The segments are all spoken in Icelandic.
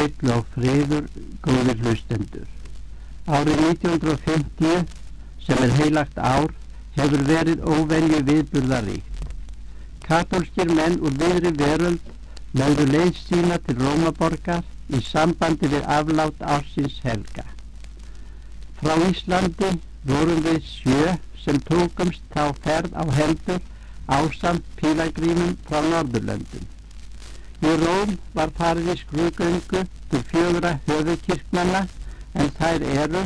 heill og friður, góðir hlustendur. Árið 1950, sem heilagt ár, hefur verið óvenju viðburðaríkt. Katólskir menn úr víðri veröld lögðu leið sína til Rómaborgar í sambandi við aflát ársins helga. Frá Íslandi vorum við 7 sem tókumst þá ferð á hendur ásamt pílagrímum frá Norðurlöndum. Í Róm var farið í skrúðgöngu til 4 höfuðkirknanna, en þær eru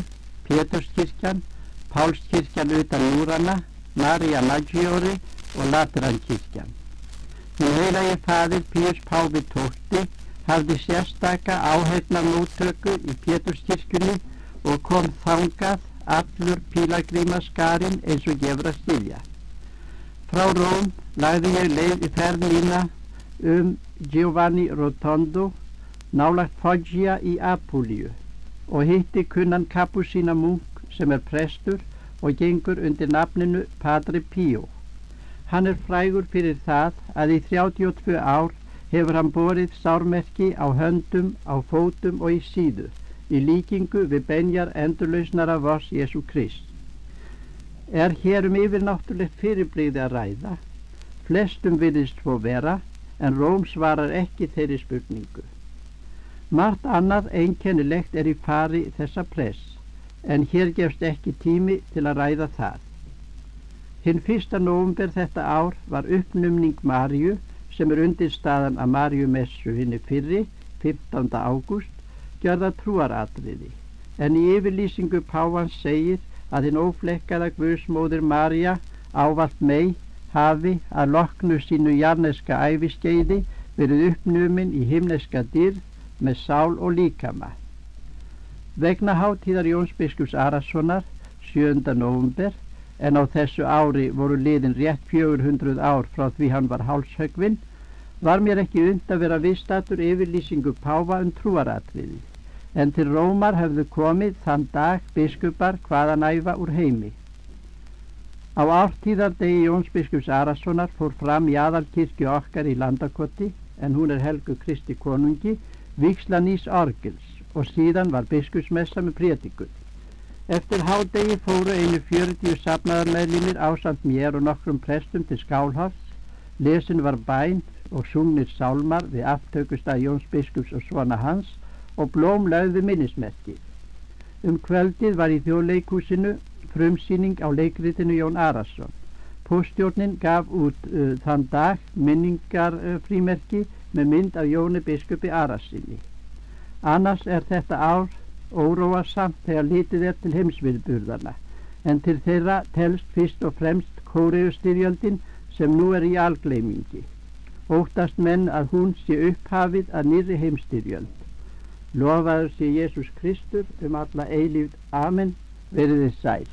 Péturskirkjan, Pálskirkjan utan múranna, Maria Maggiore og Laterankirkjan. Hinn heilagi faðir Píus Páfi XII hafði sérstaka áheyrnarmóttöku í Péturskirkjunni og kom þangað allur pílagrímaskarinn eins og gefur að skilja. Frá Róm lagði ég leið í ferð mína Giovanni Rotondo nálægt Foggia í Apulíu og hitti kunnan kapusína munk sem prestur og gengur undir nafninu Padre Pío. Hann frægur fyrir það að í 32 ár hefur hann borið sármerki á höndum, á fótum og í síðu, í líkingu við benjar endurlausnara voss Jesú Krist. Hér yfirnáttúrlegt fyrirbrigði að ræða, flestum virðist svo vera, en Róm svarar ekki þeirri spurningu. Margt annað einkennilegt í fari þessa press, en hér gefst ekki tími til að ræða það. Hinn 1. nóvember þetta ár var uppnumning Maríu, sem undirstaðan að Maríumessu hinni fyrri, 15. ágúst, gjörða trúaratriði, en í yfirlýsingu páfans segir að hinn óflekkaða Guðsmóðir María ávallt mey hafi að loknu sínu jarneska æviskeiði verið uppnumin í himneska dýrð með sál og líkama. Vegna hátíðar Jóns biskups Arasonar 7. nóvember, en á þessu ári voru liðin rétt 400 ár frá því hann var hálshöggvinn, var mér ekki unnt að vera viðstaddur yfirlýsingu páfa trúaratriði, en til Rómar hefðu komið þann dag biskupar hvaðanæva úr heimi. Á ártíðardegi Jóns biskups Arasonar fór fram í aðalkirkju okkar í Landakoti, en hún helguð Kristi konungi, vígsla nýs orgels og síðan var biskupsmessa með prédikun. Eftir hádegi fóru einu 40 safnaðarmeðlimir ásamt mér og nokkrum prestum til Skálholts, lesin var bæn og sungnir sálmar við aftökustað Jóns biskups og svona hans og blóm lögðu minnismerki. Kvöldið var í Þjóðleikhúsinu frumsýning á leikritinu Jón Arason. Póststjórnin gaf út þann dag minningarfrímerki með mynd af Jóni biskupi Arasyni. Annars þetta ár óróasamt þegar litið til heimsviðburðarna, en til þeirra telst fyrst og fremst Kóreustyrjöldin sem nú í algleymingi. Óttast menn að hún sé upphafið að nýrri heimstyrjöld. Lofaður sé Jesús Kristur alla eilífð. Amen. Verið þið sæl.